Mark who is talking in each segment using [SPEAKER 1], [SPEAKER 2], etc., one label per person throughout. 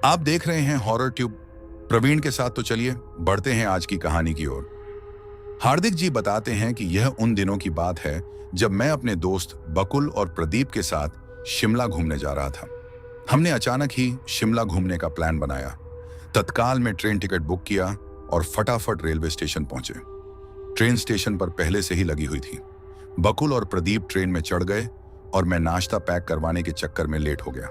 [SPEAKER 1] आप देख रहे हैं हॉरर ट्यूब प्रवीण के साथ। तो चलिए बढ़ते हैं आज की कहानी की ओर। हार्दिक जी बताते हैं कि यह उन दिनों की बात है जब मैं अपने दोस्त बकुल और प्रदीप के साथ शिमला घूमने जा रहा था। हमने अचानक ही शिमला घूमने का प्लान बनाया, तत्काल में ट्रेन टिकट बुक किया और फटाफट रेलवे स्टेशन पहुंचे। ट्रेन स्टेशन पर पहले से ही लगी हुई थी। बकुल और प्रदीप ट्रेन में चढ़ गए और मैं नाश्ता पैक करवाने के चक्कर में लेट हो गया।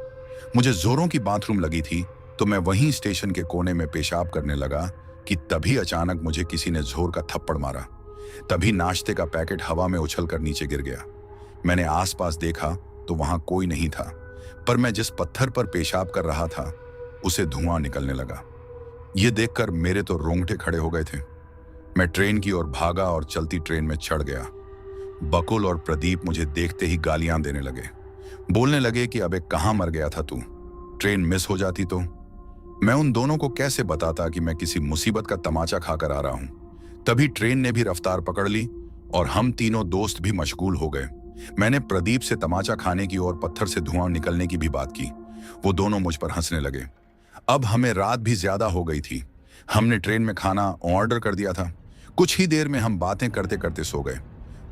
[SPEAKER 1] मुझे जोरों की बाथरूम लगी थी तो मैं वहीं स्टेशन के कोने में पेशाब करने लगा कि तभी अचानक मुझे किसी ने जोर का थप्पड़ मारा। तभी नाश्ते का पैकेट हवा में उछलकर नीचे गिर गया। मैंने आसपास देखा तो वहां कोई नहीं था, पर मैं जिस पत्थर पर पेशाब कर रहा था उसे धुआं निकलने लगा। ये देखकर मेरे तो रोंगटे खड़े हो गए थे। मैं ट्रेन की ओर भागा और चलती ट्रेन में चढ़ गया। बकुल और प्रदीप मुझे देखते ही गालियां देने लगे। बोलने लगे कि अबे कहां मर गया था तू, ट्रेन मिस हो जाती तो। मैं उन दोनों को कैसे बताता कि मैं किसी मुसीबत का तमाचा खाकर आ रहा हूं। तभी ट्रेन ने भी रफ्तार पकड़ ली और हम तीनों दोस्त भी मशगूल हो गए। मैंने प्रदीप से तमाचा खाने की और पत्थर से धुआं निकलने की भी बात की। वो दोनों मुझ पर हंसने लगे। अब हमें रात भी ज्यादा हो गई थी। हमने ट्रेन में खाना ऑर्डर कर दिया था। कुछ ही देर में हम बातें करते करते सो गए।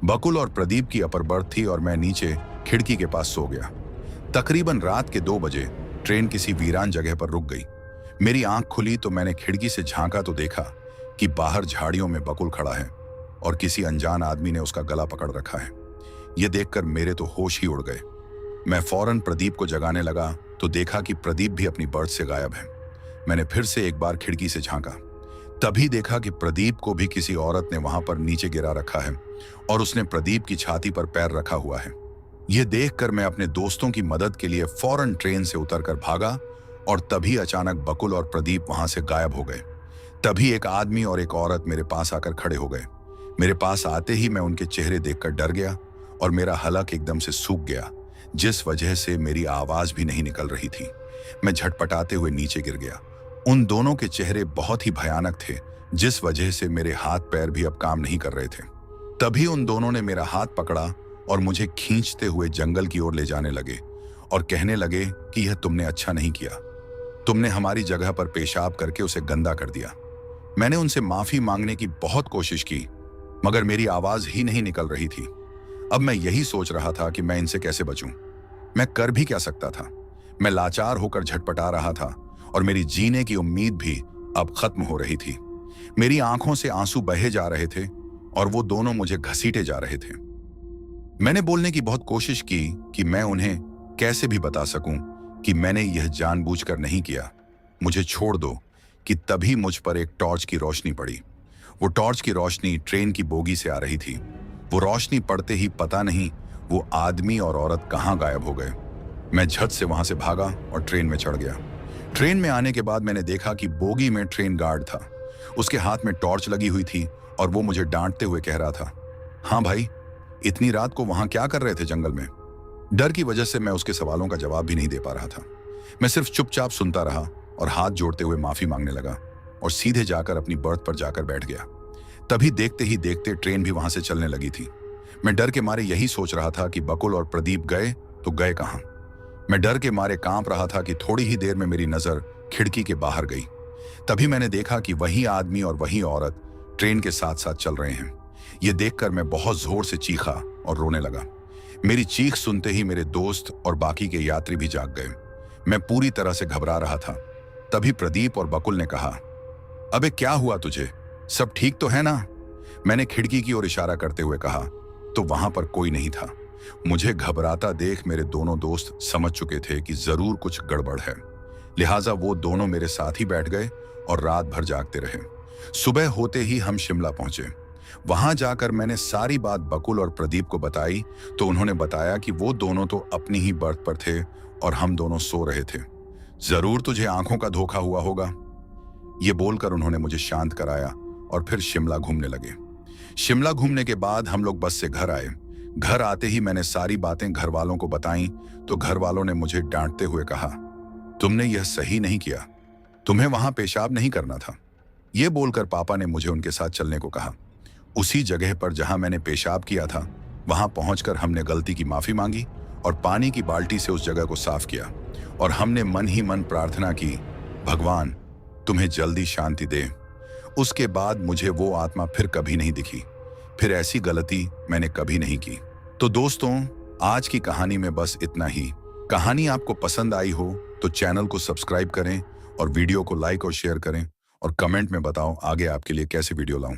[SPEAKER 1] बकुल और प्रदीप की अपर बर्थ थी और मैं नीचे खिड़की के पास सो गया। तकरीबन रात के 2 बजे ट्रेन किसी वीरान जगह पर रुक गई। मेरी आंख खुली तो मैंने खिड़की से झांका तो देखा कि बाहर झाड़ियों में बकुल खड़ा है और किसी अनजान आदमी ने उसका गला पकड़ रखा है। यह देखकर मेरे तो होश ही उड़ गए। मैं फौरन प्रदीप को जगाने लगा तो देखा कि प्रदीप भी अपनी बर्थ से गायब है। मैंने फिर से एक बार खिड़की से झांका, तभी देखा कि प्रदीप को भी किसी औरत ने वहां पर नीचे गिरा रखा है और उसने प्रदीप की छाती पर पैर रखा हुआ है। यह देखकर मैं अपने दोस्तों की मदद के लिए फौरन ट्रेन से उतरकर भागा और तभी अचानक बकुल और प्रदीप वहां से गायब हो गए। तभी एक आदमी और एक औरत मेरे पास आकर खड़े हो गए। मेरे पास आते ही मैं उनके चेहरे देखकर डर गया और मेरा हलक एकदम से सूख गया, जिस वजह से मेरी आवाज भी नहीं निकल रही थी। मैं झटपटाते हुए नीचे गिर गया। उन दोनों के चेहरे बहुत ही भयानक थे, जिस वजह से मेरे हाथ पैर भी अब काम नहीं कर रहे थे। तभी उन दोनों ने मेरा हाथ पकड़ा और मुझे खींचते हुए जंगल की ओर ले जाने लगे और कहने लगे कि यह तुमने अच्छा नहीं किया, तुमने हमारी जगह पर पेशाब करके उसे गंदा कर दिया। मैंने उनसे माफी मांगने की बहुत कोशिश की, मगर मेरी आवाज ही नहीं निकल रही थी। अब मैं यही सोच रहा था कि मैं इनसे कैसे बचूं। मैं कर भी क्या सकता था। मैं लाचार होकर झटपटा रहा था और मेरी जीने की उम्मीद भी अब खत्म हो रही थी। मेरी आंखों से आंसू बहे जा रहे थे और वो दोनों मुझे घसीटे जा रहे थे। मैंने बोलने की बहुत कोशिश की कि मैं उन्हें कैसे भी बता सकूं कि मैंने यह जानबूझकर नहीं किया, मुझे छोड़ दो। कि तभी मुझ पर एक टॉर्च की रोशनी पड़ी। वो टॉर्च की रोशनी ट्रेन की बोगी से आ रही थी। वो रोशनी पड़ते ही पता नहीं वो आदमी और औरत कहां गायब हो गए। मैं झट से वहां से भागा और ट्रेन में चढ़ गया। ट्रेन में आने के बाद मैंने देखा कि बोगी में ट्रेन गार्ड था। उसके हाथ में टॉर्च लगी हुई थी और वो मुझे डांटते हुए कह रहा था, हाँ भाई, इतनी रात को वहां क्या कर रहे थे जंगल में। डर की वजह से मैं उसके सवालों का जवाब भी नहीं दे पा रहा था। मैं सिर्फ चुपचाप सुनता रहा और हाथ जोड़ते हुए माफी मांगने लगा और सीधे जाकर अपनी बर्थ पर जाकर बैठ गया। तभी देखते ही देखते ट्रेन भी वहां से चलने लगी थी। मैं डर के मारे यही सोच रहा था कि बकुल और प्रदीप गए तो गए कहां। मैं डर के मारे कांप रहा था कि थोड़ी ही देर में मेरी नजर खिड़की के बाहर गई। तभी मैंने देखा कि वही आदमी और वही औरत ट्रेन के साथ साथ चल रहे हैं। यह देखकर मैं बहुत जोर से चीखा और रोने लगा। मेरी चीख सुनते ही मेरे दोस्त और बाकी के यात्री भी जाग गए। मैं पूरी तरह से घबरा रहा था। तभी प्रदीप और बकुल ने कहा, अबे क्या हुआ तुझे, सब ठीक तो है ना। मैंने खिड़की की ओर इशारा करते हुए कहा तो वहां पर कोई नहीं था। मुझे घबराता देख मेरे दोनों दोस्त समझ चुके थे कि जरूर कुछ गड़बड़ है, लिहाजा वो दोनों मेरे साथ ही बैठ गए और रात भर जागते रहे। सुबह होते ही हम शिमला पहुंचे। वहां जाकर मैंने सारी बात बकुल और प्रदीप को बताई तो उन्होंने बताया कि वो दोनों तो अपनी ही बर्थ पर थे और हम दोनों सो रहे थे। जरूर तुझे आंखों का धोखा हुआ होगा। ये बोलकर उन्होंने मुझे शांत कराया और फिर शिमला घूमने लगे। शिमला घूमने के बाद हम लोग बस से घर आए। घर आते ही मैंने सारी बातें घर वालों को बताई तो घर वालों ने मुझे डांटते हुए कहा, तुमने यह सही नहीं किया, तुम्हें वहां पेशाब नहीं करना था। यह बोलकर पापा ने मुझे उनके साथ चलने को कहा। उसी जगह पर जहां मैंने पेशाब किया था वहां पहुंचकर हमने गलती की माफी मांगी और पानी की बाल्टी से उस जगह को साफ किया और हमने मन ही मन प्रार्थना की भगवान तुम्हें जल्दी शांति दे। उसके बाद मुझे वो आत्मा फिर कभी नहीं दिखी। फिर ऐसी गलती मैंने कभी नहीं की। तो दोस्तों, आज की कहानी में बस इतना ही। कहानी आपको पसंद आई हो तो चैनल को सब्सक्राइब करें और वीडियो को लाइक और शेयर करें और कमेंट में बताओ आगे आपके लिए कैसे वीडियो लाऊं।